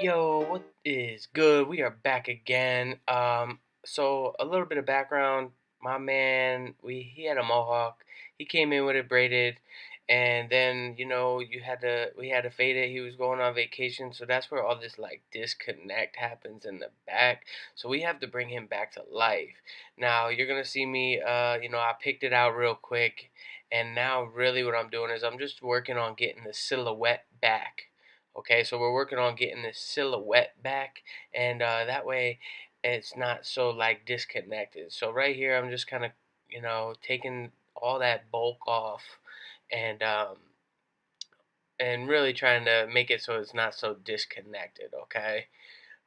Yo, what is good? We are back again. So a little bit of background. My man, he had a mohawk. He came in with it braided, and then we had to fade it. He was going on vacation, so that's where all this like disconnect happens in the back. So we have to bring him back to life. Now you're gonna see me. I picked it out real quick, and now really what I'm doing is I'm just working on getting the silhouette back. Okay, so we're working on getting this silhouette back, and that way it's not so like disconnected. So right here, I'm just kind of, taking all that bulk off, and really trying to make it so it's not so disconnected. Okay,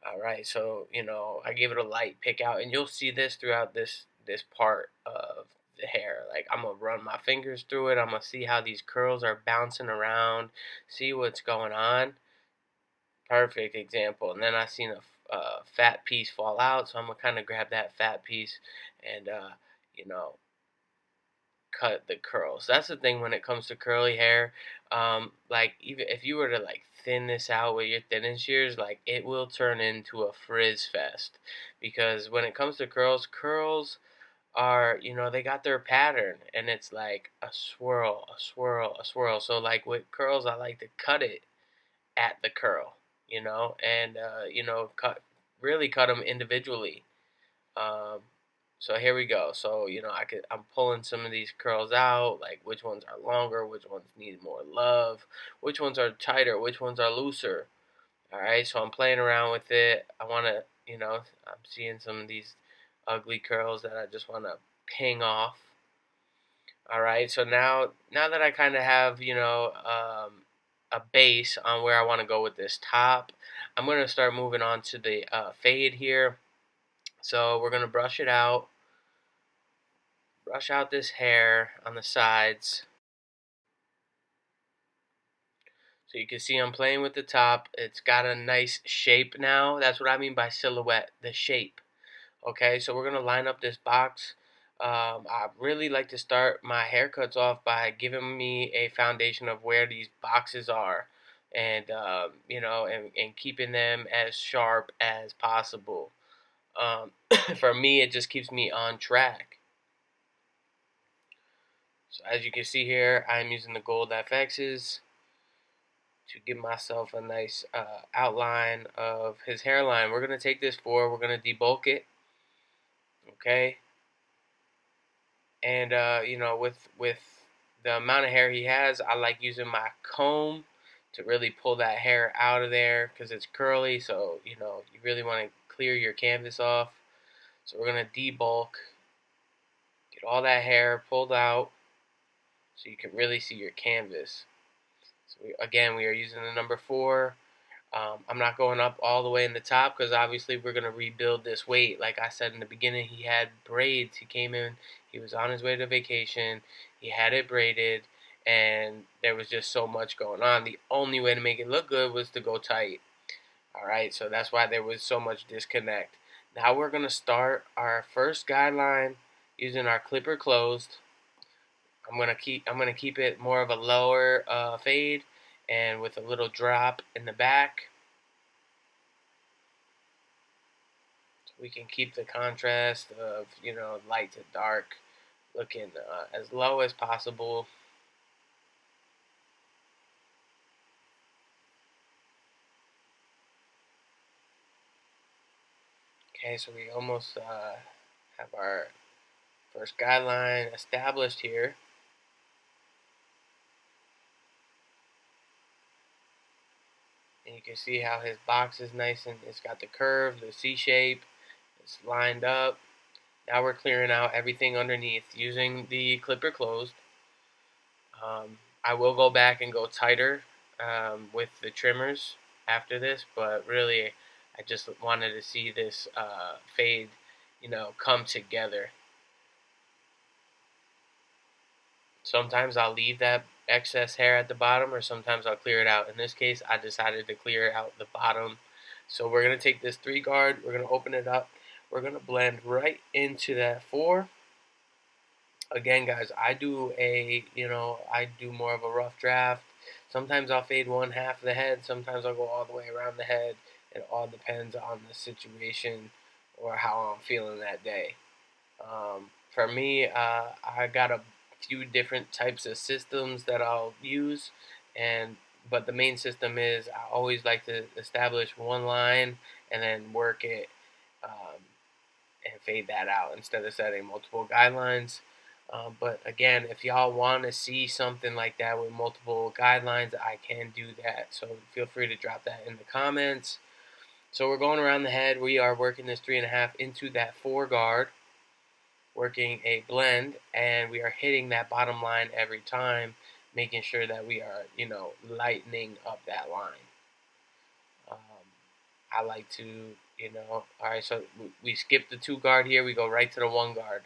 all right. So I gave it a light pick out, and you'll see this throughout this part of the hair. Like I'm gonna run my fingers through it. I'm gonna see how these curls are bouncing around, see what's going on. Perfect example. And then I seen a fat piece fall out, so I'm gonna kind of grab that fat piece and you know cut the curls. That's the thing when it comes to curly hair. Like even if you were to like thin this out with your thinning shears, like it will turn into a frizz fest. Because when it comes to curls, curls are they got their pattern, and it's like a swirl, a swirl, a swirl. So like with curls, I like to cut it at the curl, and cut them individually. Um, so here we go. So I'm pulling some of these curls out, like which ones are longer, which ones need more love, which ones are tighter, which ones are looser. All right, so I'm playing around with it. I want to, I'm seeing some of these ugly curls that I just want to ping off. All right, so now that I kind of have a base on where I want to go with this top, I'm going to start moving on to the fade here. So we're going to brush it out, brush out this hair on the sides. So you can see I'm playing with the top. It's got a nice shape now. That's what I mean by silhouette, the shape. Okay, so we're going to line up this box. I really like to start my haircuts off by giving me a foundation of where these boxes are, and and keeping them as sharp as possible. For me, it just keeps me on track. So as you can see here, I'm using the gold FXs to give myself a nice outline of his hairline. We're going to take this forward. We're going to debulk it. Okay. And with the amount of hair he has, I like using my comb to really pull that hair out of there because it's curly. So you really want to clear your canvas off. So we're gonna debulk, get all that hair pulled out, so you can really see your canvas. So again, we are using the number 4. I'm not going up all the way in the top because obviously we're going to rebuild this weight. Like I said in the beginning, he had braids. He came in, he was on his way to vacation, he had it braided, and there was just so much going on. The only way to make it look good was to go tight. Alright, so that's why there was so much disconnect. Now we're going to start our first guideline using our clipper closed. I'm gonna keep it more of a lower fade, and with a little drop in the back. So we can keep the contrast of light to dark looking as low as possible. Okay, so we almost have our first guideline established here. And you can see how his box is nice, and it's got the curve, the C shape, it's lined up. Now we're clearing out everything underneath using the clipper closed. I will go back and go tighter with the trimmers after this, but really I just wanted to see this fade, come together. Sometimes I'll leave that excess hair at the bottom, or sometimes I'll clear it out. In this case, I decided to clear out the bottom. So we're going to take this 3 guard, we're going to open it up, we're going to blend right into that 4. Again, guys, I do more of a rough draft. Sometimes I'll fade one half of the head, sometimes I'll go all the way around the head. It all depends on the situation or how I'm feeling that day. For me, I got a few different types of systems that I'll use, and but the main system is I always like to establish one line and then work it and fade that out instead of setting multiple guidelines. But again, if y'all want to see something like that with multiple guidelines, I can do that. So feel free to drop that in the comments. So we're going around the head. We are working this 3.5 into that 4 guard, working a blend, and we are hitting that bottom line every time, making sure that we are, lightening up that line. I like to, all right, so we skip the 2 guard here. We go right to the 1 guard.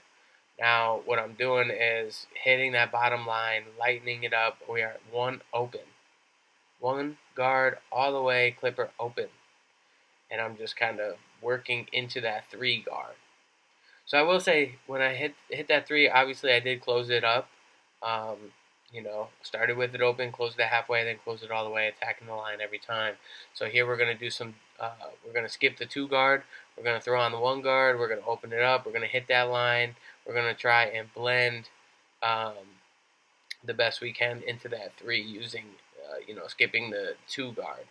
Now, what I'm doing is hitting that bottom line, lightening it up. We are 1 open. 1 guard all the way, clipper open. And I'm just kind of working into that 3 guard. So I will say, when I hit that 3, obviously I did close it up. Started with it open, closed it halfway, then closed it all the way, attacking the line every time. So here we're going to do we're going to skip the 2 guard. We're going to throw on the 1 guard. We're going to open it up. We're going to hit that line. We're going to try and blend the best we can into that 3 using, skipping the 2 guard.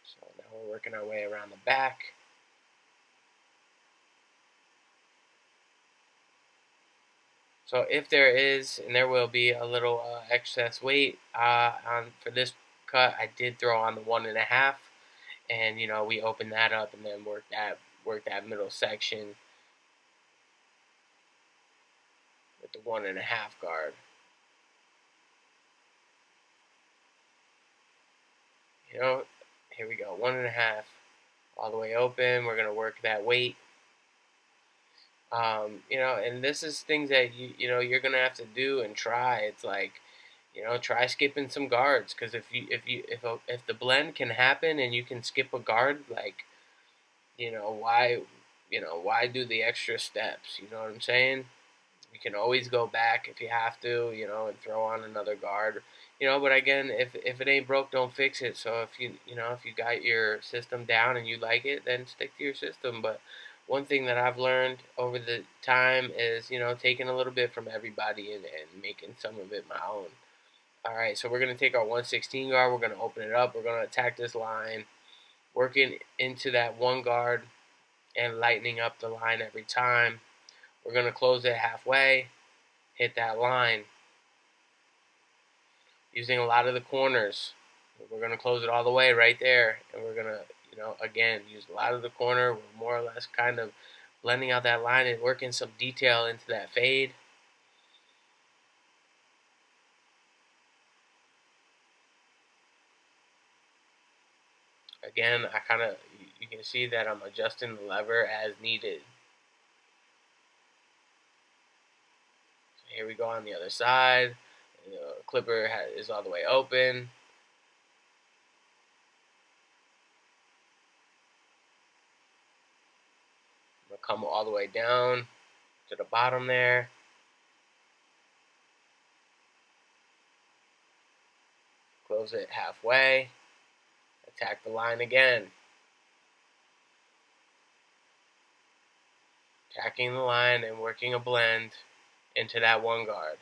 So now we're working our way around the back. So if there is, and there will be, a little excess weight for this cut, I did throw on the 1.5, and we open that up and then work that middle section with the 1.5 guard. Here we go, 1.5 all the way open. We're gonna work that weight. And this is things that you're gonna have to do and try. It's like, try skipping some guards, because if the blend can happen and you can skip a guard, like, why do the extra steps? You know what I'm saying? You can always go back if you have to, and throw on another guard. But again, if it ain't broke, don't fix it. So if you got your system down and you like it, then stick to your system. But one thing that I've learned over the time is, taking a little bit from everybody and making some of it my own. All right, so we're going to take our 116 guard. We're going to open it up. We're going to attack this line, working into that 1 guard and lightening up the line every time. We're going to close it halfway, hit that line, using a lot of the corners. We're going to close it all the way right there, and we're going to, again, use a lot of the corner. We're more or less kind of blending out that line and working some detail into that fade. Again, you can see that I'm adjusting the lever as needed. So here we go on the other side. The clipper is all the way open. I'm going to come all the way down to the bottom there. Close it halfway. Attack the line again. Attacking the line and working a blend into that 1 guard.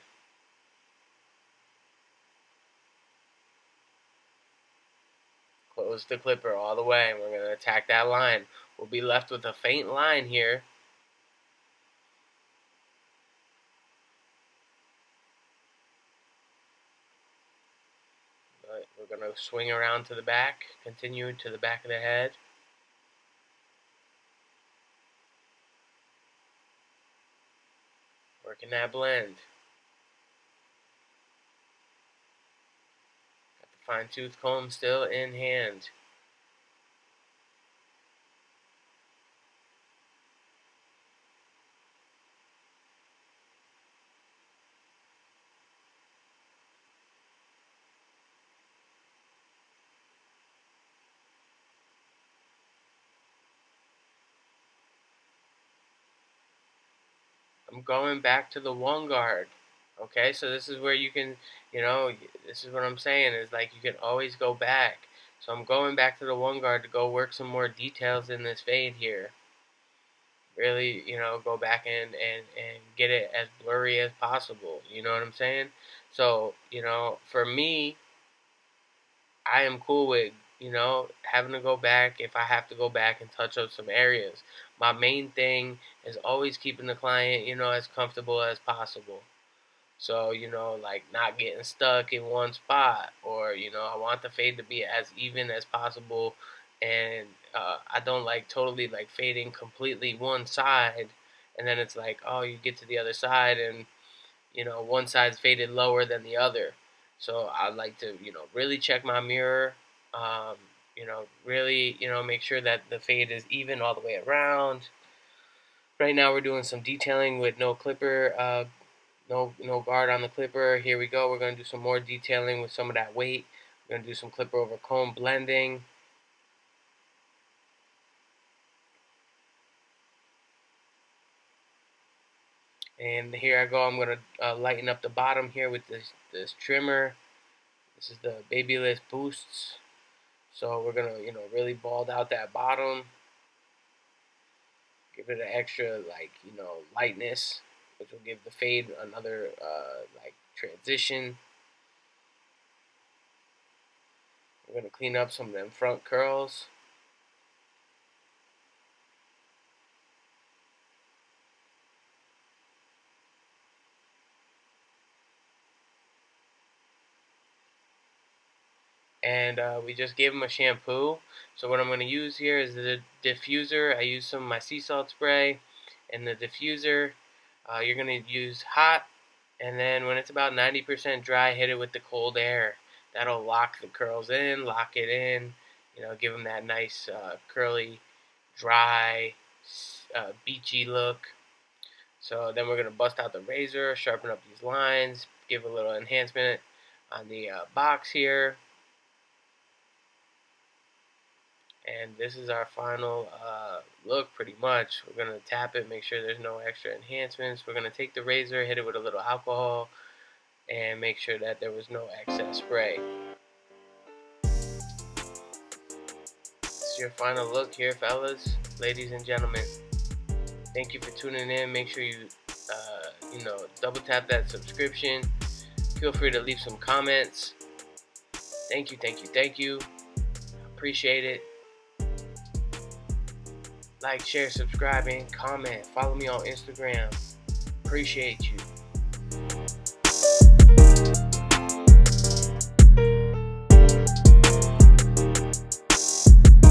Close the clipper all the way, and we're going to attack that line. We'll be left with a faint line here. But we're going to swing around to the back, continue to the back of the head. Working that blend. Got the fine-tooth comb still in hand. I'm going back to the 1 guard. Okay, so this is where you can, this is what I'm saying is like you can always go back. So I'm going back to the one guard to go work some more details in this fade here. Really, go back and get it as blurry as possible. You know what I'm saying? So, for me, I am cool with, having to go back if I have to go back and touch up some areas. My main thing is always keeping the client, as comfortable as possible. So, like not getting stuck in one spot, or, I want the fade to be as even as possible. And I don't like totally like fading completely one side. And then it's like, oh, you get to the other side and, one side's faded lower than the other. So I like to, really check my mirror, really, make sure that the fade is even all the way around. Right now we're doing some detailing with no clipper, no guard on the clipper. Here we go. We're going to do some more detailing with some of that weight. We're going to do some clipper over comb blending. And here I go. I'm going to lighten up the bottom here with this trimmer. This is the Babyliss Boosts. So we're going to, really bald out that bottom. Give it an extra, like, lightness, which will give the fade another, like, transition. We're going to clean up some of them front curls. And we just gave them a shampoo. So what I'm going to use here is the diffuser. I use some of my sea salt spray and the diffuser. You're going to use hot, and then when it's about 90% dry, hit it with the cold air. That'll lock the curls in, lock it in, give them that nice curly, dry, beachy look. So then we're going to bust out the razor, sharpen up these lines, give a little enhancement on the box here. And this is our final look pretty much. We're going to tap it, make sure there's no extra enhancements. We're going to take the razor, hit it with a little alcohol, and make sure that there was no excess spray. This is your final look here, fellas, ladies and gentlemen. Thank you for tuning in. Make sure you, double tap that subscription. Feel free to leave some comments. Thank you, thank you, thank you. Appreciate it. Like, share, subscribe, and comment. Follow me on Instagram. Appreciate you.